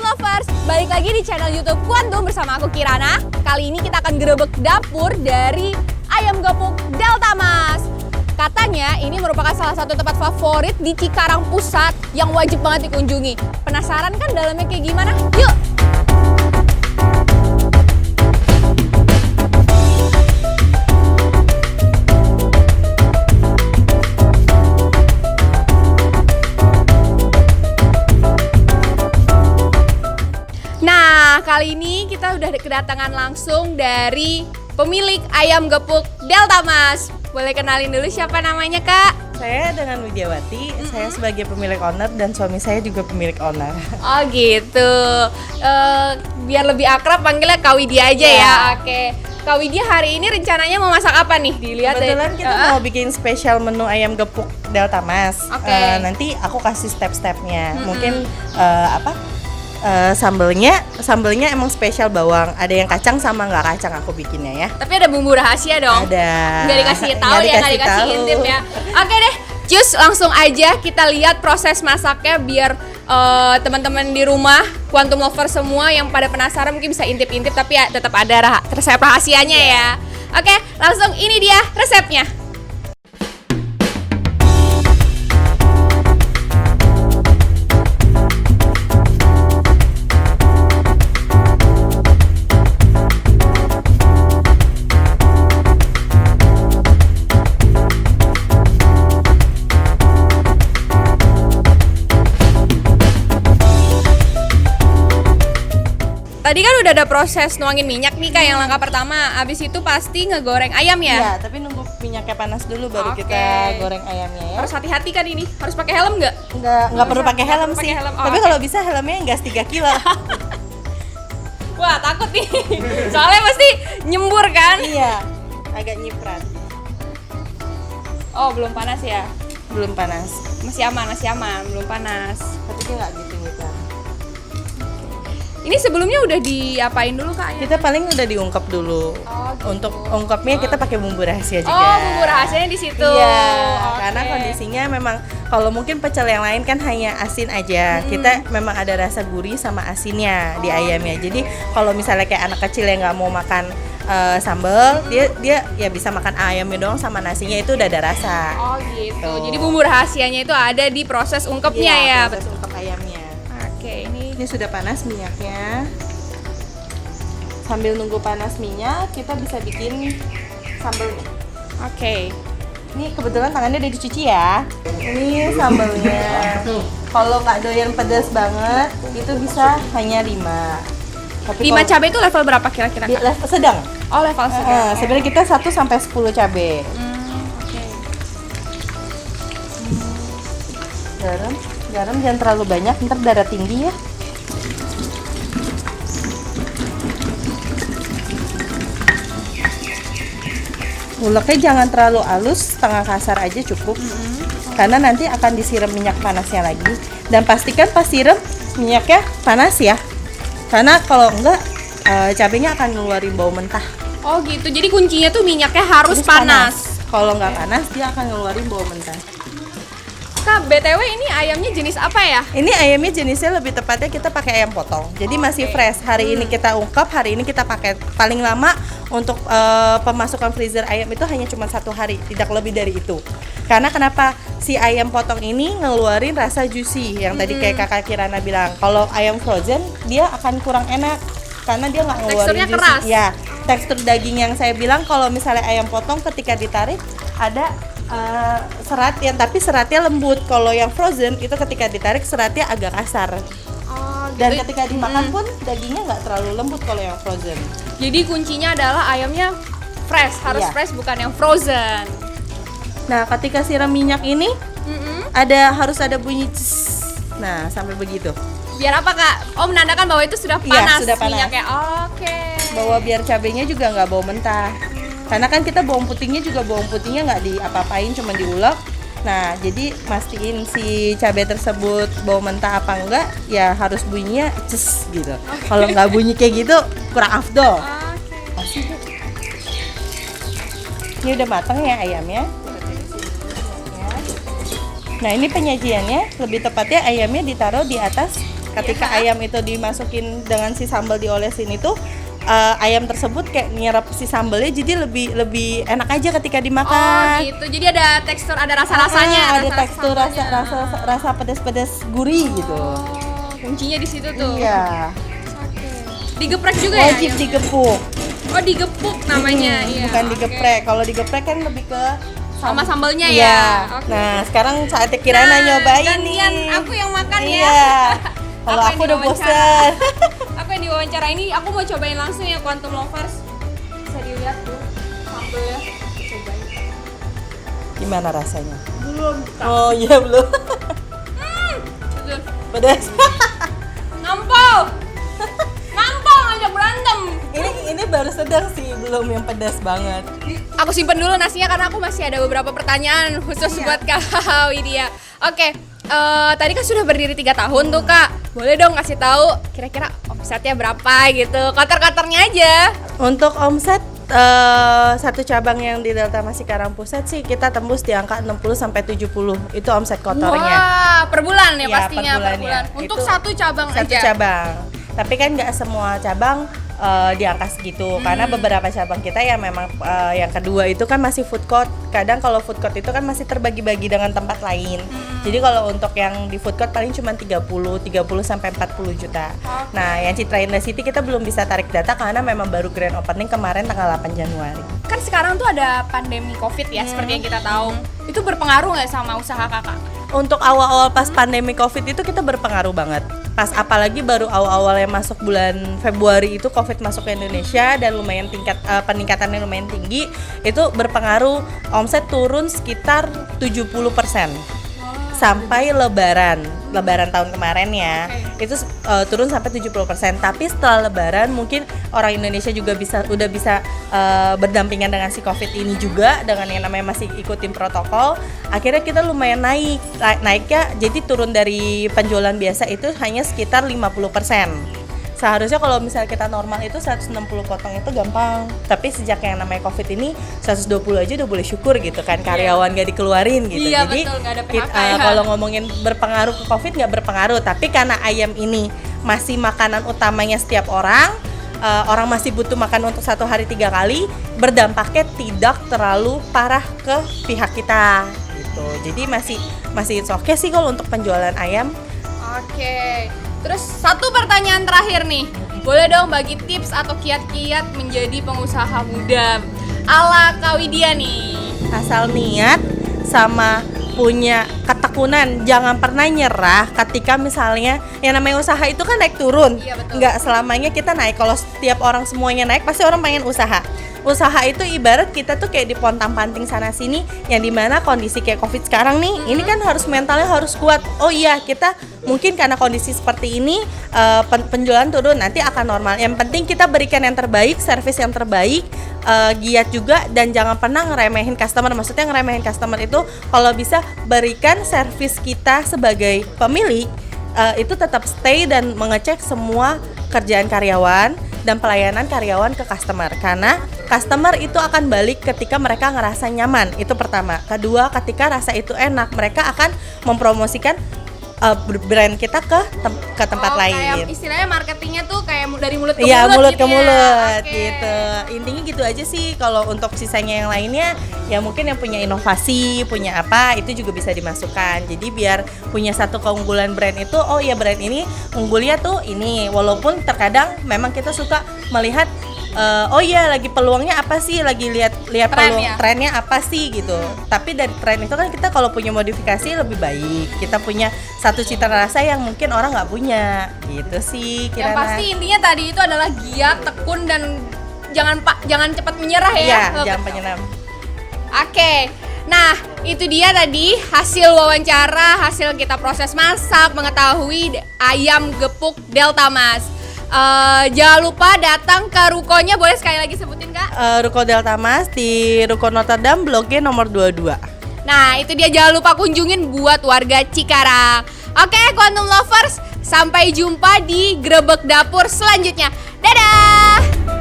Lovers, balik lagi di channel YouTube Quantum bersama aku Kirana. Kali ini kita akan gerebek dapur dari ayam gepuk Delta Mas. Katanya ini merupakan salah satu tempat favorit di Cikarang Pusat yang wajib banget dikunjungi. Penasaran kan dalamnya kayak gimana? Yuk! Nah, kali ini kita udah kedatangan langsung dari pemilik ayam gepuk Delta Mas. Boleh kenalin dulu siapa namanya, Kak? Saya dengan Widiawati, saya sebagai pemilik owner dan suami saya juga pemilik owner. Oh gitu, biar lebih akrab panggilnya Kak Widya aja ya. Oke, Kak Widya hari ini rencananya mau masak apa nih? Dilihat Kebetulan kita mau bikin spesial menu ayam gepuk Delta Mas. Oke. Nanti aku kasih step-stepnya. Mungkin sambelnya emang spesial bawang. Ada yang kacang sama nggak kacang aku bikinnya ya. Tapi ada bumbu rahasia dong? Ada. Nggak dikasih tahu ya, nggak dikasih intip ya. Oke deh, cus langsung aja kita lihat proses masaknya biar teman-teman di rumah Quantum Lover semua yang pada penasaran mungkin bisa intip-intip tapi ya tetap ada resep rahasianya ya. Oke, langsung ini dia resepnya. Tadi kan udah ada proses nuangin minyak nih Kak yang langkah pertama. Abis itu pasti ngegoreng ayam ya? Iya, tapi nunggu minyaknya panas dulu baru Oke. kita goreng ayamnya ya. Harus hati-hati kan ini? Harus pakai helm nggak? Nggak perlu pakai helm pakai sih. helm. Oh, Tapi oke. kalau bisa helmnya yang gas 3 kilo. Wah takut nih. Soalnya pasti nyembur kan? Iya, agak nyiprat. Oh belum panas ya? Belum panas. Masih aman, belum panas. Tapi dia nggak gitu nyiprat. Ini sebelumnya udah diapain dulu Kak? Kita paling udah diungkep dulu. Oh, gitu. Untuk ungkepnya kita pakai bumbu rahasia juga. Oh bumbu rahasianya di situ. Iya, Oke. karena kondisinya memang kalau mungkin pecel yang lain kan hanya asin aja. Kita memang ada rasa gurih sama asinnya di ayamnya. Jadi kalau misalnya kayak anak kecil yang nggak mau makan sambal, dia ya bisa makan ayamnya doang sama nasinya itu udah ada rasa. Oh gitu. Tuh. Jadi bumbu rahasianya itu ada di proses ungkepnya ya. Proses ungkep ayamnya. Oke, ini Ini sudah panas minyaknya. Sambil nunggu panas minyak, kita bisa bikin sambelnya. oke. Ini kebetulan tangannya udah dicuci ya. Ini sambelnya. Kalau nggak doyan pedas banget, itu bisa hanya 5. Tapi 5 cabai itu level berapa kira-kira Kak? level sedang. Oh level sedang. Sebenarnya kita 1 sampai 10 cabai. Oke. Garam jangan terlalu banyak, ntar darah tinggi ya. Uleknya jangan terlalu halus, setengah kasar aja cukup. Karena nanti akan disiram minyak panasnya lagi. Dan pastikan pas siram minyaknya panas ya. Karena kalau enggak cabenya akan ngeluarin bau mentah. Oh gitu. Jadi kuncinya tuh minyaknya harus panas. Kalau nggak panas dia akan ngeluarin bau mentah. Kak, BTW ini ayamnya jenis apa ya? Ini ayamnya jenisnya lebih tepatnya kita pakai ayam potong. Jadi masih fresh. Hari ini kita ungkap, hari ini kita pakai. Paling lama untuk pemasukan freezer ayam itu hanya cuma 1 hari, tidak lebih dari itu. Karena kenapa si ayam potong ini ngeluarin rasa juicy yang tadi kayak Kakak Kirana bilang. Kalau ayam frozen dia akan kurang enak karena dia nggak ngeluarin Teksturnya juicy. keras. Ya, tekstur daging yang saya bilang kalau misalnya ayam potong ketika ditarik ada serat yang tapi seratnya lembut. Kalau yang frozen itu ketika ditarik seratnya agak kasar. Oh, Dan ketika dimakan pun dagingnya nggak terlalu lembut kalau yang frozen. Jadi kuncinya adalah ayamnya fresh, harus Iya. fresh bukan yang frozen. Nah, ketika siram minyak ini harus ada bunyi cis. Nah, sampai begitu. Biar apa Kak? Oh menandakan bahwa itu sudah panas, sudah panas. minyaknya. Oke. Bahwa biar cabenya juga nggak bau mentah. Karena kan kita bawang putihnya nggak diapa-apain, cuma diulek. Nah, jadi mastiin si cabai tersebut bau mentah apa enggak, ya harus bunyinya ces gitu. Kalau nggak bunyi kayak gitu, kurang afdol. Oke. Ini udah matang ya ayamnya. Nah, ini penyajiannya, lebih tepatnya ayamnya ditaruh di atas Ketika ayam itu dimasukin dengan si sambal diolesin itu, ayam tersebut kayak nyerap si sambalnya, jadi lebih enak aja ketika dimakan. Oh gitu, jadi ada tekstur, ada rasa-rasanya. Ada tekstur, rasa pedas-pedas gurih gitu. Oh, kuncinya di situ tuh. Iya. Digeprek juga ya? Wajib digepuk. Oh digepuk namanya, iya. Bukan oke. digeprek. Kalau digeprek kan lebih ke Sama sambalnya Iya. ya. Oke. Nah, sekarang saatnya Kirana nyobain gantian nih. aku yang makan ya. Iya. Kalau Aku aku yang udah diwawancara. bosan. Aku yang diwawancara ini, aku mau cobain langsung ya Quantum Lovers. Bisa dilihat tuh sambalnya. Cobain. Gimana rasanya? Belum. Oh iya belum. Tuh. Pedas. Nampol. Nampol ngajak berantem. ini baru sedang sih, belum yang pedas banget. Aku simpen dulu nasinya karena aku masih ada beberapa pertanyaan khusus buat Kak Widya. Oke, tadi kan sudah berdiri 3 tahun tuh Kak. Boleh dong kasih tahu kira-kira omsetnya berapa gitu, kotor-kotornya aja. Untuk omset satu cabang yang di Delta Masikaram Pusat sih kita tembus di angka 60 sampai 70. Itu omset kotornya. Wah, per bulan ya Iya, pastinya per per bulannya. bulan. Untuk Itu satu cabang Satu aja. cabang. Tapi kan nggak semua cabang di angka segitu, karena beberapa cabang kita yang memang yang kedua itu kan masih food court. Kadang kalau food court itu kan masih terbagi-bagi dengan tempat lain. Jadi kalau untuk yang di food court paling cuma 30 sampai 40 juta. Nah, yang Citra Indah City kita belum bisa tarik data karena memang baru grand opening kemarin tanggal 8 Januari. Kan sekarang tuh ada pandemi Covid ya, seperti yang kita tahu. Itu berpengaruh nggak sama usaha Kakak? Untuk awal-awal pas pandemi Covid itu kita berpengaruh banget. Pas apalagi baru awal-awalnya masuk bulan Februari itu Covid masuk ke Indonesia dan lumayan peningkatannya lumayan tinggi, itu berpengaruh. Omset turun sekitar 70%. Sampai lebaran tahun kemarin ya. Itu turun sampai 70%. Tapi setelah lebaran mungkin orang Indonesia juga udah bisa berdampingan dengan si Covid ini juga, dengan yang namanya masih ikutin protokol. Akhirnya kita lumayan naiknya, jadi turun dari penjualan biasa itu hanya sekitar 50%. Seharusnya kalau misalnya kita normal itu 160 potong itu gampang. Tapi sejak yang namanya Covid ini 120 aja udah boleh syukur gitu kan, karyawan gak dikeluarin gitu. Iya, Jadi betul, nggak ada PHK ya. kalau ngomongin berpengaruh ke Covid nggak berpengaruh, tapi karena ayam ini masih makanan utamanya setiap orang, orang masih butuh makan untuk 1 hari 3 kali, berdampaknya tidak terlalu parah ke pihak kita gitu. Jadi masih oke sih kalau untuk penjualan ayam. Oke. Terus satu pertanyaan terakhir nih. Boleh dong bagi tips atau kiat-kiat menjadi pengusaha muda ala Kak Widya nih. Asal niat sama punya ketekunan, jangan pernah nyerah ketika misalnya yang namanya usaha itu kan naik turun. Iya, betul. Nggak selamanya kita naik. Kalau setiap orang semuanya naik pasti orang pengen usaha. Usaha itu ibarat kita tuh kayak dipontang-panting sana sini, yang dimana kondisi kayak Covid sekarang nih, ini kan harus mentalnya harus kuat. Oh iya, kita mungkin karena kondisi seperti ini penjualan turun, nanti akan normal. Yang penting kita berikan yang terbaik, servis yang terbaik, giat juga, dan jangan pernah ngeremehin customer. Maksudnya ngeremehin customer itu kalau bisa berikan servis kita sebagai pemilik itu tetap stay dan mengecek semua kerjaan karyawan dan pelayanan karyawan ke customer, karena customer itu akan balik ketika mereka ngerasa nyaman. Itu pertama. Kedua, ketika rasa itu enak, mereka akan mempromosikan brand kita ke tempat lain. Kayak istilahnya marketingnya tuh kayak dari mulut ke Iya, mulut gitu ke ya. mulut Oke. gitu. Intinya gitu aja sih. Kalau untuk sisanya yang lainnya ya mungkin yang punya inovasi, punya apa, itu juga bisa dimasukkan. Jadi biar punya satu keunggulan brand itu, oh ya brand ini unggulnya tuh ini. Walaupun terkadang memang kita suka melihat oh iya lagi peluangnya apa sih, lagi lihat Tren peluang ya? trennya apa sih gitu. Tapi dari tren itu kan kita kalau punya modifikasi lebih baik. Kita punya satu cita rasa yang mungkin orang nggak punya gitu sih Yang Kirana. pasti intinya tadi itu adalah giat, tekun, dan jangan cepat menyerah ya. Iya, jangan penyenam. Oke. Nah, itu dia tadi hasil wawancara, hasil kita proses masak, mengetahui ayam gepuk Delta Mas. Jangan lupa datang ke rukonya, boleh sekali lagi sebutin Kak? Ruko Delta Mas di Ruko Notre Dame Blok G nomor 22. Nah, itu dia, jangan lupa kunjungin buat warga Cikarang. Oke, Quantum Lovers, sampai jumpa di Grebek Dapur selanjutnya. Dadah!